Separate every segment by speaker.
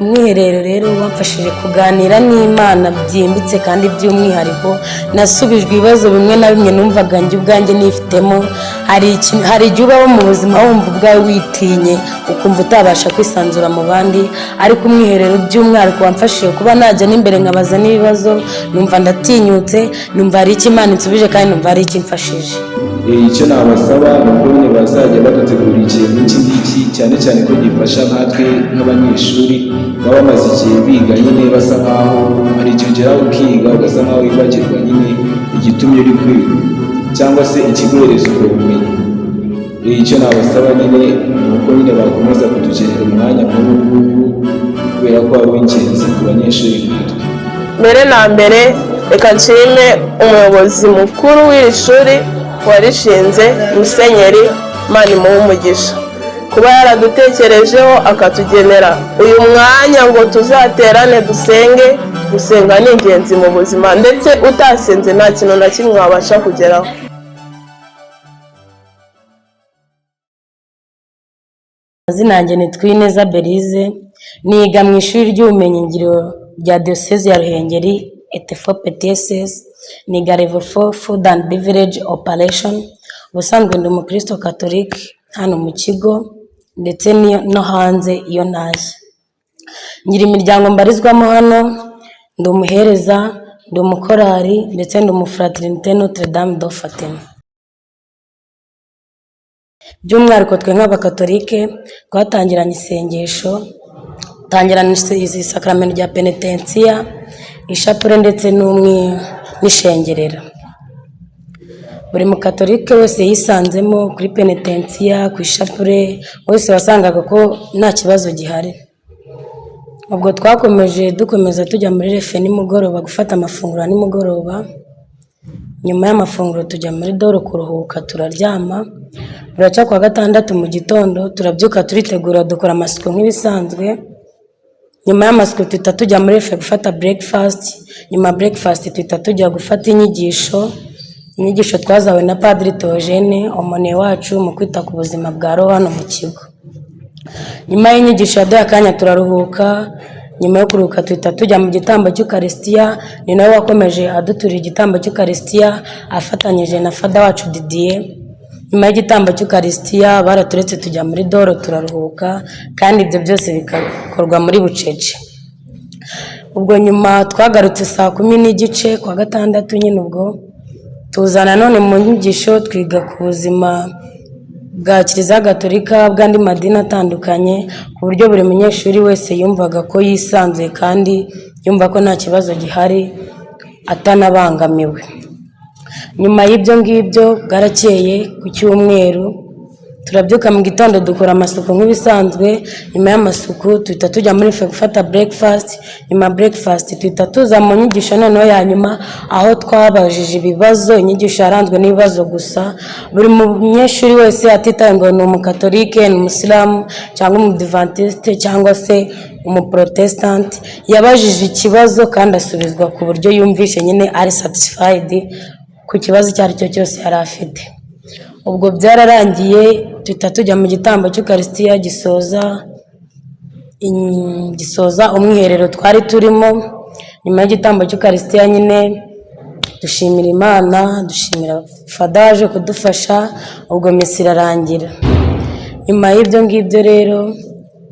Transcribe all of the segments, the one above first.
Speaker 1: umwiherero rero wamfashije kuganira n'Imana byimbitse kandi by'umwihariko nasubijwe ibibazo bimwe na bimwe numvaga njye ubwanjye nifitemo. Hari igihe ubaho mu buzima wumva ubwawe witinye ukumva utabasha kwisanzura mu bandi, ariko umwiherero by'umwihariko wamfashije kuba najya n'imbere nkabaza n'ibibazo numva ndatinyutse, numva hari icyo Imana insubije kandi numva hari icyo imfashije.
Speaker 2: Icyo nabasaba ni uko nyine bazajya badutegura ikintu nk'iki cyane cyane ko gifasha nkatwe nk'abanyeshuri baba bamaze igihe biga nyine basa nkaho hari igihe ugeraho ukiga ugasa nkaho wibagirwa nyine igitumye uri kwiga cyangwa se ikiguhereza ubwo bumenyi. Icyo nabasaba nyine ni uko nyine bakomeza kutugenera umwanya nk'ubu kubera ko ari ingenzi ku banyeshuri nkatwe.
Speaker 3: Mbere na mbere reka nshime umuyobozi mukuru w'iri shuri warishinze Musenyeri Manimuha umugisha kuba yaradutekerejeho akatugenera uyu mwanya ngo tuzaterane dusenge. Gusenga ni ingenzi mu buzima, ndetse utasenze nta kintu na kimwe wabasha kugeraho.
Speaker 1: Amazina yanjye ni Twineza Belize, niga mu ishuri ry'ubumenyingiro rya Diocese ya Ruhengeri ETFO PTSS, niga level 4 Food and Beverage Operation. Ubusanzwe ndi umukristo Catholic hano mu kigo ndetse no hanze iyo ntashye. Ngira imiryango mbarizwamo hano, ndi umuhereza, ndi umukorari ndetse ndi umufraternité Notre Dame de Fatima. By'umwihariko twe nk'abakatolike twatangiranye isengesho, tangirana isakaramentu rya penetensiya, ishapure ndetse n'ishengerera. Buri mukatolike wese yisanzemo kuri penetensiya, ku ishapure, wese wasangaga ko nta kibazo gihari. Ubwo dukomeza tujya muri refe nimugoroba gufata amafunguro ya nimugoroba. Nyuma y'amafunguro tujya muri doro kuruhuka, turaryama. Buracya kuwa gatandatu mu gitondo turabyuka turitegura dukora amasuku nk'ibisanzwe. Nyuma y'amasuku tuhita tujya muri refe gufata breakfast. Nyuma breakfast tuhita tujya gufata inyigisho twazawe na Padiri Theogene, umone wacu mu kwita ku buzima bwa roho hano mu kigo. Nyuma y'inyigisho yaduhaye akanya turaruhuka. Nyuma yo kuruhuka tuhita tujya mu gitambo cy'Ukarisitiya, ni nawe wakomeje aduturira igitambo cy'Ukarisitiya afatanyije na Fada wacu Didier. Nyuma y'igitambo cy'Ukarisitiya baraturetse tujya muri doro turaruhuka, kandi ibyo byose bikakorwa muri bucece. Ubwo nyuma twagarutse saa 10:15 kuwa gatandatu nyine ubwo tuzana none mu nyigisho twiga ku buzima bwa Kiliziya Gatolika bw'andi madini atandukanye, ku buryo buri munyeshuri wese yumvaga ko yisanzuye kandi yumva ko nta kibazo gihari atanabangamiwe. Nyuma y'ibyo ngibyo bwarakeye ku cyumweru turabyuka mu gitondo dukora amasuku nk'ibisanzwe. Nyuma y'amasuku tuhita tujya muri refe gufata breakfast. Nyuma breakfast tuhita tuza mu nyigisho noneho ya nyuma, aho twabajije ibibazo. Inyigisho yaranzwe n'ibibazo gusa. Buri munyeshuri wese atitaye ngo ni umukatolike, ni umusilamu cyangwa umudivantiste cyangwa se umuprotestant, yabajije ikibazo kandi asubizwa ku buryo yumvishe nyine ari satisfied ku kibazo icyo ari cyo cyose yari afite. Ubwo byararangiye tuhita tujya mu gitambo cy'Ukarisitiya gisoza umwiherero twari turimo. Nyuma y'igitambo cy'Ukarisitiya nyine dushimira Imana, dushimira Fada waje kudufasha, ubwo misa irarangira. Nyuma y'ibyo ngibyo rero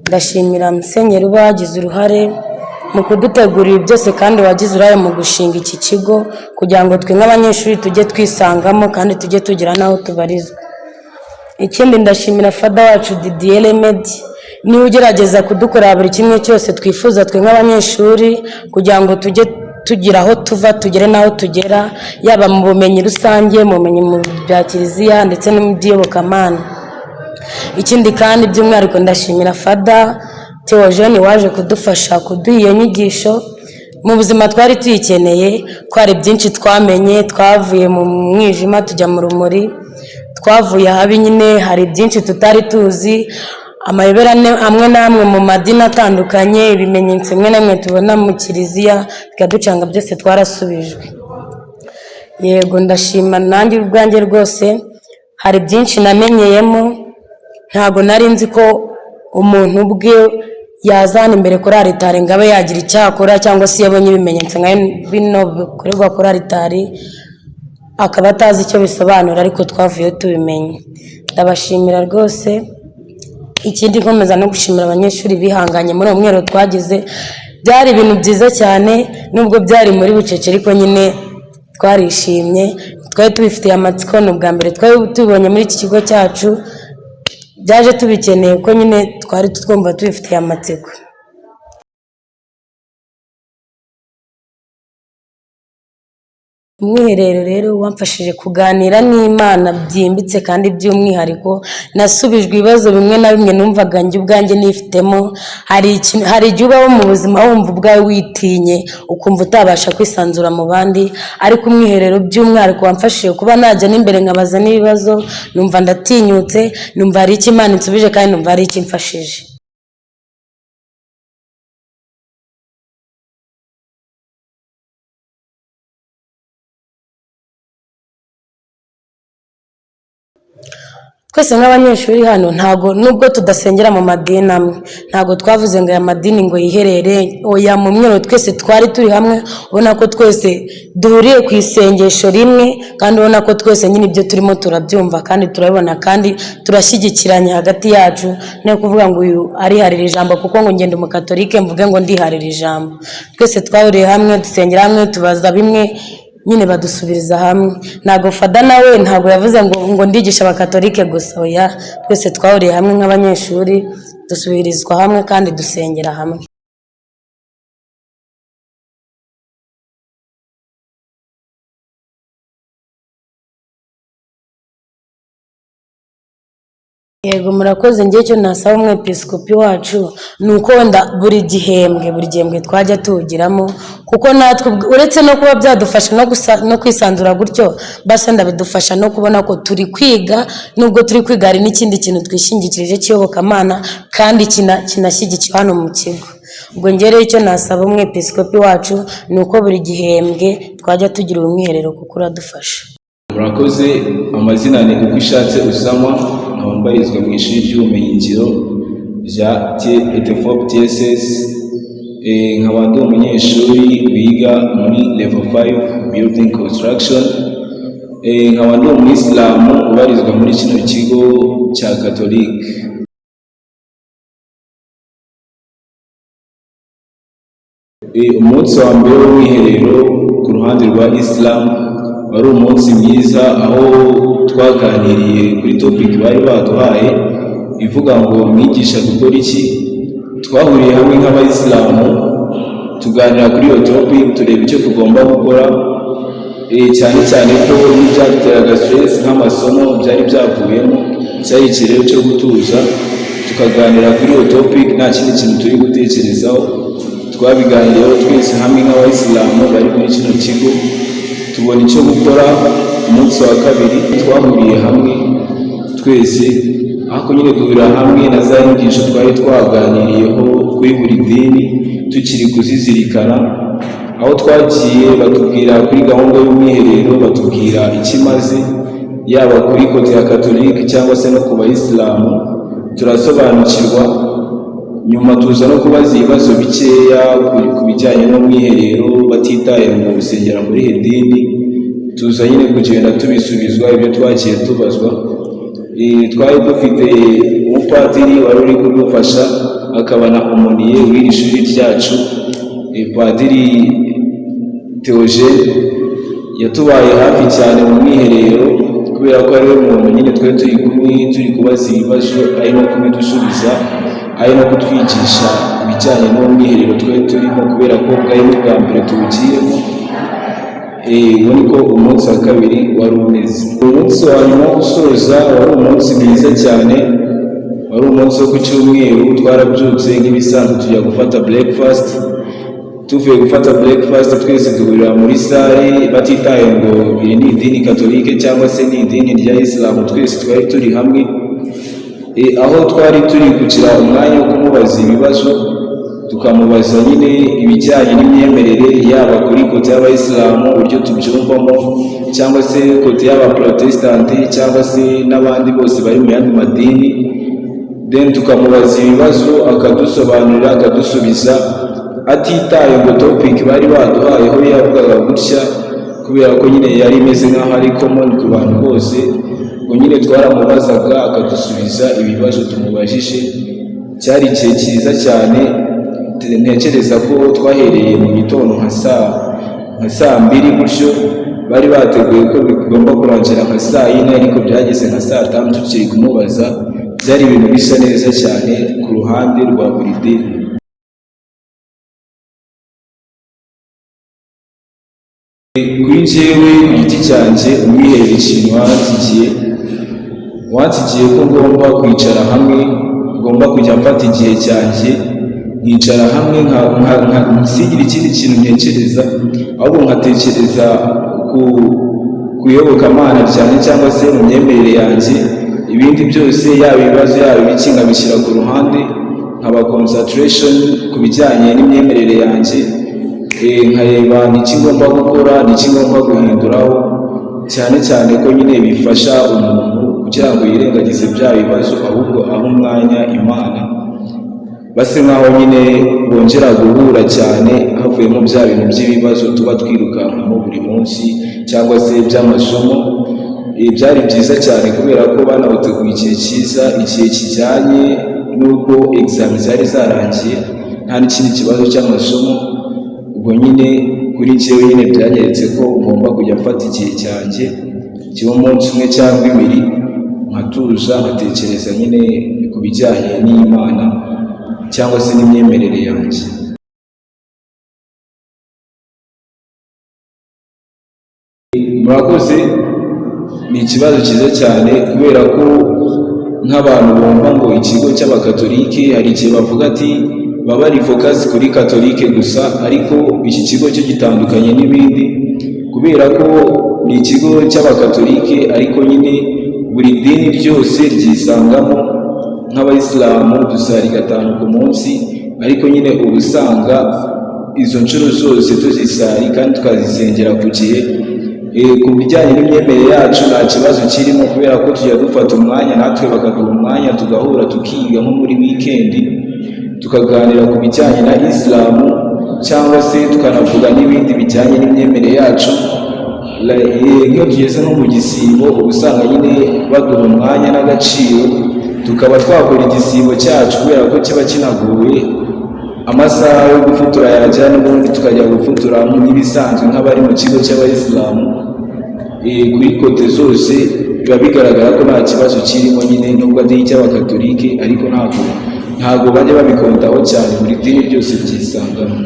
Speaker 1: ndashimira Musenyeri uba wagize uruhare mu kudutegurira byose kandi wagize uruhare mu gushinga iki kigo kugira ngo twe nk'abanyeshuri tujye twisangamo kandi tujye tugira n'aho tubarizwa. Ikindi ndashimira Fada wacu Didier Remedy, niwe ugerageza kudukorera buri kimwe cyose twifuza twe nk'abanyeshuri kugira ngo tujye tugira aho tuva tugere n'aho tugera, yaba mu bumenyi rusange, mu bumenyi mu bya Kiliziya ndetse no mu by'iyobokamana. Ikindi kandi by'umwihariko ndashimira Fada Theogene waje kudufasha kuduha iyo nyigisho. Mu buzima twari tuyikeneye, ko hari byinshi twamenye, twavuye mu mwijima tujya mu rumuri, twavuye habi nyine, hari byinshi tutari tuzi, amayobera amwe n'amwe mu madini atandukanye, ibimenyetso bimwe na bimwe tubona mu Kiliziya bikaducanga, byose twarasubijwe. Yego ndashima nanjye ubwanjye rwose, hari byinshi namenyeyemo, ntago nari nzi ko umuntu ubwe yazana imbere kuri aritari ngo abe yagira icyakora cyangwa se yabonye ibimenyetso nka bino bikorerwa kuri aritari akaba atazi icyo bisobanura, ariko twavuye tubimenye. Ndabashimira rwose. Ikindi nkomeza no gushimira abanyeshuri bihanganye muri uwo mwero twagize, byari ibintu byiza cyane nubwo byari muri bucece, ariko nyine twarishimye, twari tubifitiye amatsiko. Ni ubwa mbere twari tubonye muri iki kigo cyacu, byaje tubikeneye ko nyine twari twumva tubifitiye amatsiko. Umwiherero rero wamfashije kuganira n'Imana byimbitse kandi by'umwihariko, nasubijwe ibibazo bimwe na bimwe numvaga njye ubwanjye nifitemo. Hari igihe ubaho mu buzima wumva ubwawe witinye ukumva utabasha kwisanzura mu bandi, ariko umwiherero by'umwihariko wamfashije kuba najya n'imbere nkabaza n'ibibazo, numva ndatinyutse, numva hari icyo Imana insubije kandi numva hari icyo imfashije. Twese nk'abanyeshuri hano nubwo tudasengera mu madini amwe, ntabwo twavuze ngo aya madini ngo yiherere, oya, mu mwero twese twari turi hamwe, ubona ko twese duhuriye ku isengesho rimwe, kandi ubona ko twese nyine ibyo turimo turabyumva kandi turabibona kandi turashyigikiranye hagati yacu. No kuvuga ngo uyu ariharira ijambo kuko ngo ngende umukatolike mvuge ngo ndiharira ijambo. Twese twahuriye hamwe, dusengera hamwe, tubaza bimwe, nyine badusubiriza hamwe. Ntabwo Fada nawe ntabwo yavuze ngo ndigisha abakatolike gusa, oya, twese twahuriye hamwe nk'abanyeshuri, dusubirizwa hamwe kandi dusengera hamwe. Yego murakoze. Njye cyo nasaba umwepiskopi wacu ni uko wenda buri gihembwe twajya tuwugiramo, kuko natwe uretse no kuba byadufasha no kwisanzura gutyo, basi wenda bidufasha no kubona ko turi kwiga, nubwo turi kwiga hari n'ikindi kintu twishingikirije cy'iyobokamana kandi kinashyigikiwe hano mu kigo. Ubwo njye rero icyo nasaba umwepiskopi wacu ni uko buri gihembwe twajya tugira umwiherero kuko uradufasha.
Speaker 2: Murakoze. Amazina ni uko ishatse Usama, nabambarizwa mu ishuri ry'ubumenyingiro rya TFOP TSS. Nkaba ndi umunyeshuri wiga muri level 5 building construction. Nkaba ndi umuyisilamu ubarizwa muri kino kigo cya Katolike. Umunsi wa mbere w'umwiherero ku ruhande rwa Islam wari umunsi mwiza, aho twaganiriye kuri topic bari baduhaye ivuga ngo mwigisha gukora iki. Twahuriye hamwe nk'abayisilamu tuganira kuri iyo topic, tureba icyo tugomba gukora, cyane cyane ko n'ibyaduteraga stress nk'amasomo byari byavuyemo, cyari ikirero cyo gutuza tukaganira kuri iyo topic, nta kindi kintu turi gutekerezaho. Twabiganiriyeho twese hamwe nk'abayisilamu bari muri kino kigo, tubona icyo gukora. Umunsi wa kabiri twahuriye hamwe twese, ariko nyine duhurira hamwe na za nyigisho twari twaganiriyeho kuri buri dini tukiri kuzizirikana, aho twagiye batubwira kuri gahunda y'umwiherero, batubwira ikimaze, yaba kuri kote ya Katolike cyangwa se no ku bayisilamu, turasobanukirwa. Nyuma tuza no kubaza ibibazo bikeya ku bijyanye n'umwiherero, batitaye mu gusengera muri iyi dini, tuza nyine kugenda tubisubizwa ibyo twagiye tubazwa. Twari dufite umupadiri wari uri kudufasha, akaba na umoniye w'iri shuri ryacu, Padiri Theogene, yatubaye hafi cyane mu mwiherero, kubera ko ari we muntu nyine twari turi kumwe, turi kubaza ibibazo ari no kubidusubiza, ari no kutwigisha ibijyanye n'umwiherero twari turimo, kubera ko bwari n'ubwa mbere tuwugiyemo. Ubu niko umunsi wa kabiri wari umeze. Umunsi wa nyuma usoza wari umunsi mwiza cyane, wari umunsi wo ku cyumweru. Twarabyutse nk'ibisanzwe tujya gufata breakfast. Tuvuye gufata breakfast twese duhurira muri sale, batitaye ngo iri ni idini Katolike cyangwa se ni idini rya Islam, twese twari turi hamwe, aho twari turi kugira umwanya wo kumubaza ibibazo, tukamubaza nyine ibijyanye n'imyemerere, yaba kuri kote y'abayisilamu uburyo tubyumvamo, cyangwa se kote y'abaprotestante, cyangwa se n'abandi bose bari mu yandi madini. then tukamubaza ibibazo akadusobanurira akadusubiza atitaye ngo topic bari baduhayeho yavugaga gutya, kubera ko nyine yari imeze nk'aho ari common ku bantu bose. Ubwo nyine twaramubazaga akadusubiza ibibazo tumubajije. Cyari igihe cyiza cyane, ntekereza ko twahereye mu gitondo nka saa 2 gutyo, bari bateguye ko bigomba kurangira nka saa 4 ariko byageze nka saa 5 tukiri kumubaza. Byari ibintu bisa neza cyane ku ruhande rwa buri dini. Kuri njyewe ku giti cyanjye umwiherero ikintu wansigiye ko ngomba kwicara hamwe, ngomba kujya mfata igihe cyanjye nkicara hamwe nsigira ikindi kintu ntekereza, ahubwo nkatekereza ku iyobokamana cyane cyangwa se mu myemerere yanjye. Ibindi byose yaba ibibazo yaba ibiki nkabishyira ku ruhande, nkaba concentration ku bijyanye n'imyemerere yanjye, nkareba n'iki ngomba gukora n'iki ngomba guhinduraho, cyane cyane ko nyine bifasha umuntu kugira ngo yirengagize bya bibazo, ahubwo aho umwanya Imana, base nkaho nyine bongera guhura cyane havuyemo bya bintu by'ibibazo tuba twirukankamo buri munsi cyangwa se by'amasomo. Byari byiza cyane kubera ko banawuteguye igihe cyiza, igihe kijyanye n'uko examen zari zarangiye nta n'ikindi kibazo cy'amasomo. Ubwo nyine kuri njyewe nyine byanyeretse ko ngomba kujya mfata igihe cyanjye cy'umunsi umwe cyangwa 2 nkatuza nkatekereza nyine ku bijyanye n'Imana cyangwa se n'imyemerere yanjye. Murakoze. Ni ikibazo cyiza cyane kubera ko nk'abantu bumva ngo ikigo cy'abakatolike hari igihe bavuga ati baba ari focus kuri katolike gusa, ariko iki kigo cyo gitandukanye n'ibindi kubera ko ni ikigo cy'abakatolike ariko nyine buri dini ryose ryisangamo. Nk'abayisilamu dusari 5 ku munsi, ariko nyine uba usanga izo nshuro zose tuzisari kandi tukazisengera ku gihe. Ku bijyanye n'imyemerere yacu nta kibazo kirimo kubera ko tujya dufata umwanya, natwe bakaduha umwanya tugahura tukiga nko muri weekend, tukaganira ku bijyanye na Isilamu cyangwa se tukanavuga n'ibindi bijyanye n'imyemerere yacu. Iyo tugeze nko mu gisibo uba usanga nyine baduha umwanya n'agaciro, tukaba twakora igisibo cyacu kubera ko kiba kinaguye. Amasaha yo gufutura yajya n'ubundi tukajya gufutura nk'ibisanzwe nk'abari mu kigo cy'abayisilamu. Kuri kote zose biba bigaragara ko nta kibazo kirimo nyine, nubwo ari icy'abakatolike ariko ntabwo bajya babikontaho cyane, buri dini ryose byisangamo.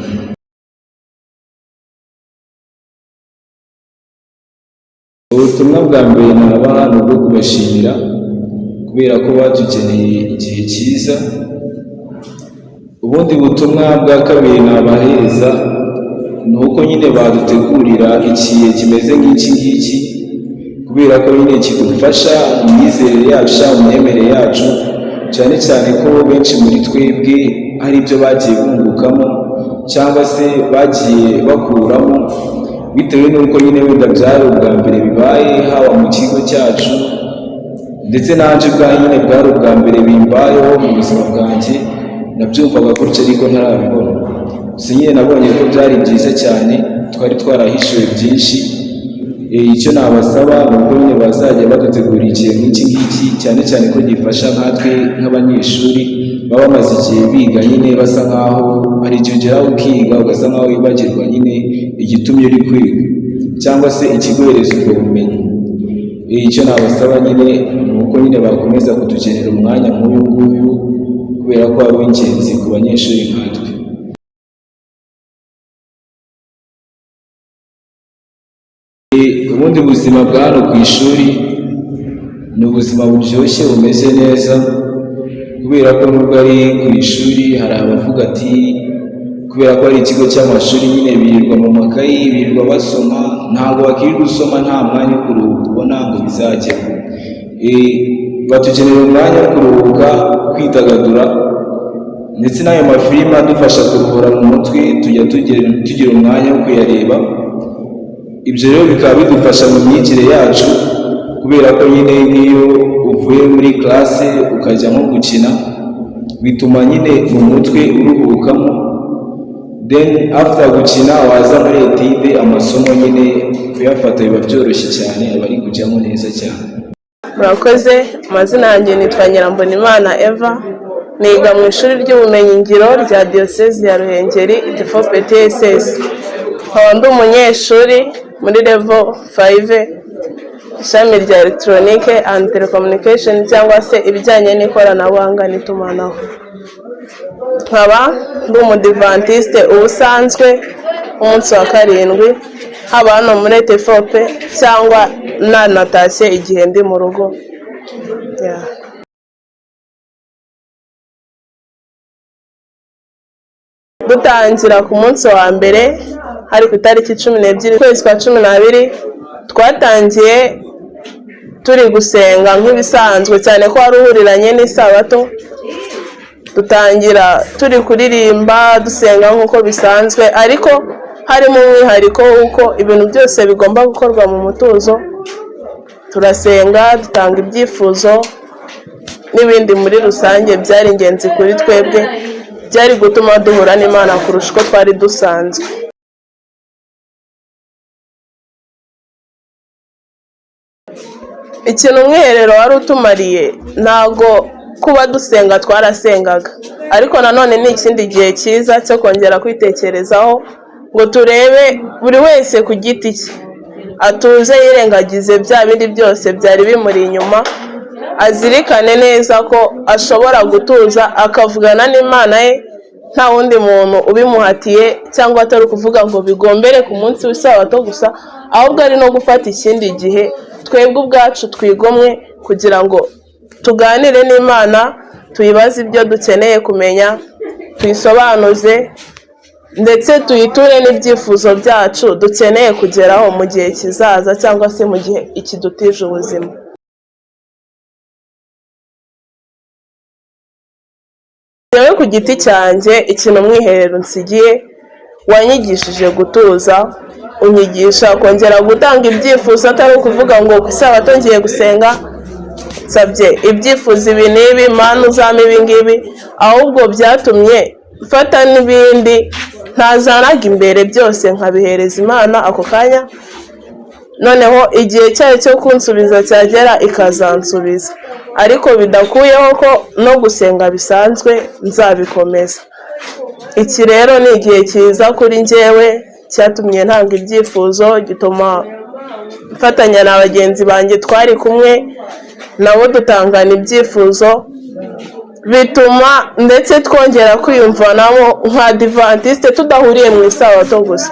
Speaker 2: Ubutumwa bwa mbere nabaha ni ubwo kubashimira kubera ko batugeneye igihe cyiza. Ubundi butumwa bwa kabiri nabahereza ni uko nyine badutegurira igihe kimeze nk'iki ngiki, kubera ko nyine kidufasha mu myizerere yacu, mu myemerere yacu, cyane cyane ko benshi muri twebwe hari ibyo bagiye bungukamo cyangwa se bagiye bakuramo bitewe n'uko nyine wenda byari ubwa mbere bibaye haba mu kigo cyacu, ndetse nanjye ubwa nyine bwari ubwa mbere bimbayeho mu buzima bwanjye. Nabyumvaga gutya ariko ntarabibona, gusa nyine nabonye ko byari byiza cyane, twari twarahishuwe byinshi. Icyo nabasaba ni uko nyine bazajya badutegurira igihe nk'iki ngiki, cyane cyane ko gifasha nkatwe nk'abanyeshuri baba bamaze igihe biga nyine basa nkaho hari igihe ugeraho ukiga ugasa nkaho wibagirwa nyine igitumye uri kwiga cyangwa se ikiguhereza ubwo bumenyi. Icyo nabasaba nyine ni uko nyine bakomeza kutugenera umwanya nk'uyu nguyu kubera ko ari ingenzi ku banyeshuri nkatwe. Ubundi buzima bwa hano ku ishuri ni ubuzima buryoshye bumeze neza, kubera ko nubwo ari ku ishuri hari abavuga ati kubera ko ari ikigo cy'amashuri nyine birirwa mu makayi, birirwa basoma, ntabwo bakirirwa usoma nta mwanya wo kuruhuka ubona ngo bizajyeho. Batugenera umwanya wo kuruhuka, kwidagadura, ndetse n'ayo mafilime adufasha kuruhura mu mutwe tujya tugira umwanya wo kuyareba. Ibyo rero bikaba bidufasha mu myigire yacu, kubera ko nyine nk'iyo uvuye muri classe ukajya nko gukina bituma nyine mu mutwe uruhukamo, then after gukina waza muri etide amasomo nyine kuyafata biba byoroshye cyane, aba ari kujyamo neza cyane.
Speaker 3: Murakoze. Amazina yanjye nitwa Nyirambonimana Eva, niga mu ishuri ry'ubumenyingiro rya Diyosezi ya Ruhengeri Tifo PTSS. Nkaba ndi umunyeshuri muri level 5 ishami rya electronique and telecommunication cyangwa se ibijyanye n'ikoranabuhanga n'itumanaho. Nkaba ndi umudivantiste ubusanzwe umunsi wa karindwi, haba hano muri Tefope cyangwa nanatashye igihe ndi mu rugo. Dutangira ku munsi wa mbere hari ku itariki 12 ukwezi kwa 12, twatangiye turi gusenga nk'ibisanzwe cyane ko wari uhuriranye n'isabato. Dutangira turi kuririmba dusenga nk'uko bisanzwe, ariko harimo umwihariko w'uko ibintu byose bigomba gukorwa mu mutuzo. Turasenga, dutanga ibyifuzo n'ibindi muri rusange byari ingenzi kuri twebwe, byari gutuma duhura n'Imana kurusha uko twari dusanzwe. Ikintu umwiherero wari utumariye, ntago kuba dusenga twarasengaga, ariko nanone ni ikindi gihe cyiza cyo kongera kwitekerezaho ngo turebe buri wese ku giti cye, atuze yirengagize bya bindi byose byari bimuri inyuma, azirikane neza ko ashobora gutuza akavugana n'Imana ye nta wundi muntu ubimuhatiye, cyangwa atari kuvuga ngo bigombere ku munsi w'isabato gusa, ahubwo ari no gufata ikindi gihe twebwe ubwacu twigomwe kugira ngo tuganire n'Imana, tuyibaze ibyo dukeneye kumenya, tuyisobanuze ndetse tuyiture n'ibyifuzo byacu dukeneye kugeraho mu gihe kizaza cyangwa se mu gihe ikidutije ubuzima. Yewe ku giti cyanjye, ikintu umwiherero nsigiye wanyigishije gutuza, unyigisha kongera gutanga ibyifuzo, atari ukuvuga ngo ku isabato ngiye gusenga nsabye ibyifuzo ibi n'ibi, Mana uzampa ibi ngibi, ahubwo byatumye mfata n'ibindi ntazanaga imbere byose nkabihereza Imana ako kanya, noneho igihe cyayo cyo kunsubiza cyagera ikazansubiza, ariko bidakuyeho ko no gusenga bisanzwe nzabikomeza. Iki rero ni igihe cyiza kuri njyewe, cyatumye ntanga ibyifuzo, gituma mfatanya na bagenzi banjye twari kumwe nabo dutangana ibyifuzo, bituma ndetse twongera kwiyumvanamo nk'Abadivantiste tudahuriye mu isabato gusa,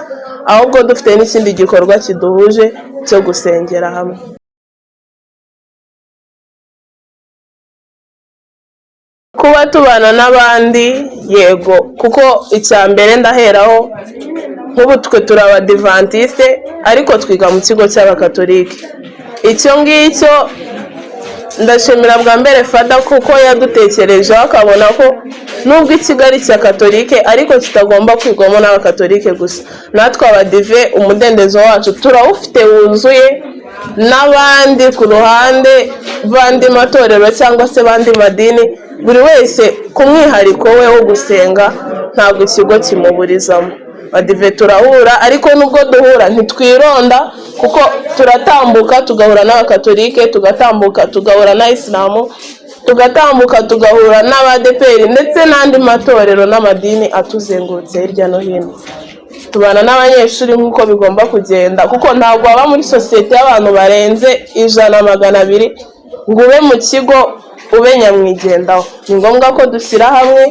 Speaker 3: ahubwo dufite n'ikindi gikorwa kiduhuje cyo gusengera hamwe. Kuba tubana n'abandi, yego, kuko icya mbere ndaheraho, nk'ubu twe turi Abadivantiste ariko twiga mu kigo cy'Abakatolike. Icyo ngicyo ndashimira bwa mbere Fada kuko yadutekerejeho akabona ko nubwo ikigo ari cya Katolike ariko kitagomba kwigwamo n'Abakatolike gusa, natwe Abadive umudendezo wacu turawufite wuzuye, n'abandi ku ruhande bandi matorero cyangwa se bandi madini, buri wese ku mwihariko we wo gusenga ntabwo ikigo kimuburizamo. Abadive turahura, ariko nubwo duhura ntitwironda, kuko turatambuka tugahura n'Abakatolike, tugatambuka tugahura na Isilamu, tugatambuka tugahura n'Abadeperi ndetse n'andi matorero n'amadini atuzengurutse hirya no hino. Tubana n'abanyeshuri nk'uko bigomba kugenda, kuko ntabwo waba muri sosiyete y'abantu barenze 100-200 ngo ube mu kigo ube nyamwigendaho. Ni ngombwa ko dushyira hamwe,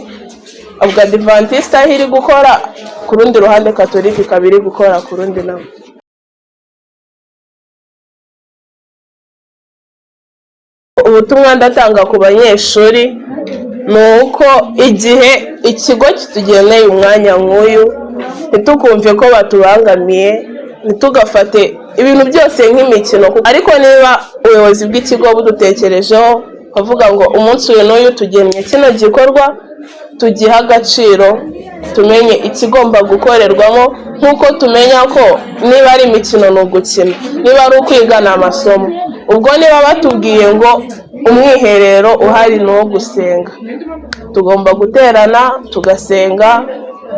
Speaker 3: Abadivantiste aho iri gukora ku rundi ruhande, Katolike ikaba iri gukora ku rundi nawe. Ubutumwa ndatanga ku banyeshuri ni uko igihe ikigo kitugeneye umwanya nk'uyu, ntitukumve ko batubangamiye, ntitugafate ibintu byose nk'imikino, ariko niba ubuyobozi bw'ikigo budutekerejeho bavuga ngo umunsi uyu n'uyu tugennye kino gikorwa, tugiha agaciro, tumenye ikigomba gukorerwamo, nk'uko tumenya ko niba ari imikino ni ugukina, niba ari ukwiga ni amasomo. Ubwo niba batubwiye ngo umwiherero uhari ni uwo gusenga. Tugomba guterana tugasenga,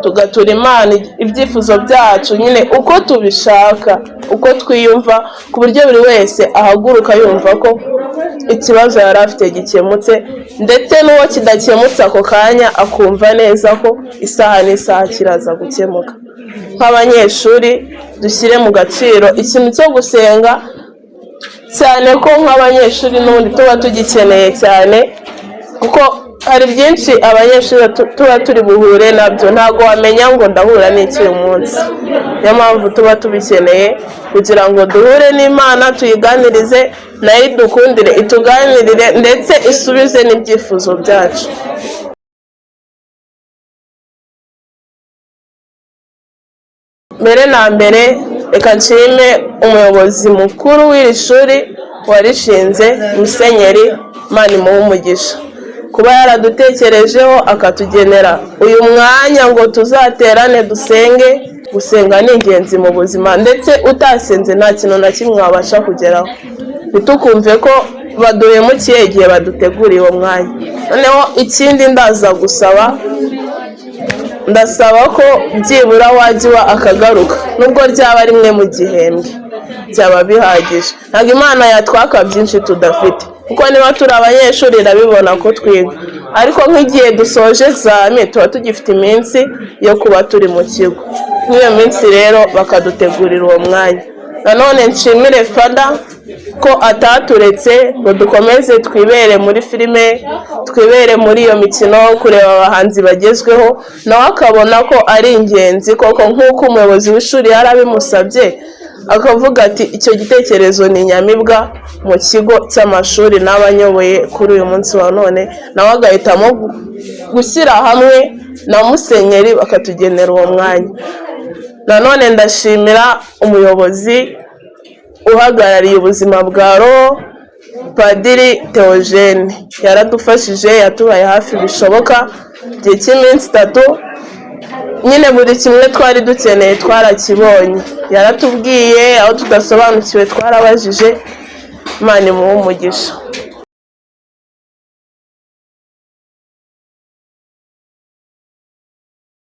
Speaker 3: tugatura Imana ibyifuzo byacu nyine uko tubishaka, uko twiyumva, ku buryo buri wese ahaguruka yumva ko ikibazo yari afite gikemutse, ndetse n'uwo kidakemutse ako kanya akumva neza ko isaha n'isaha kiraza gukemuka. Nk'abanyeshuri dushyire mu gaciro ikintu cyo gusenga, cyane ko nk'abanyeshuri n'ubundi tuba tugikeneye cyane, kuko hari byinshi abanyeshuri tuba turi buhure nabyo, ntabwo wamenya ngo ndahura n'iki uyu munsi. Niyo mpamvu tuba tubikeneye kugira ngo duhure n'Imana, tuyiganirize, nayo idukundire, ituganirire ndetse isubize n'ibyifuzo byacu. Mbere na mbere reka nshime umuyobozi mukuru w'iri shuri warishinze, Musenyeri Manimuha umugisha, kuba yaradutekerejeho akatugenera uyu mwanya ngo tuzaterane dusenge. Gusenga ni ingenzi mu buzima, ndetse utasenze nta kintu na kimwe wabasha kugeraho. Ntitukumve ko baduhemukiye igihe baduteguriye uwo mwanya. Noneho ikindi ndasaba ko byibura wajya iwa akagaruka, nubwo ryaba rimwe mu gihembwe byaba bihagije. Ntabwo Imana yatwaka byinshi tudafite, kuko niba turi abanyeshuri irabibona ko twiga, ariko nk'igihe dusoje examen tuba tugifite iminsi yo kuba turi mu kigo. Nk'iyo minsi rero bakadutegurira uwo mwanya. Nanone nshimire Fada ko ataturetse ngo dukomeze twibere muri filime, twibere muri iyo mikino, kureba abahanzi bagezweho, nawe akabona ko ari ingenzi koko nk'uko umuyobozi w'ishuri yarabimusabye, akavuga ati icyo gitekerezo ni nyamibwa mu kigo cy'amashuri n'abanyoboye kuri uyu munsi wa none, nawe agahitamo gushyira hamwe na Musenyeri bakatugenera uwo mwanya. Nanone ndashimira umuyobozi uhagarariye ubuzima bwa roho, Padiri Theogene, yaradufashije, yatubaye hafi bishoboka igihe cy'iminsi 3. Nyine buri kimwe twari dukeneye twarakibonye, yaratubwiye, aho tudasobanukiwe twarabajije. Imana imuhe umugisha.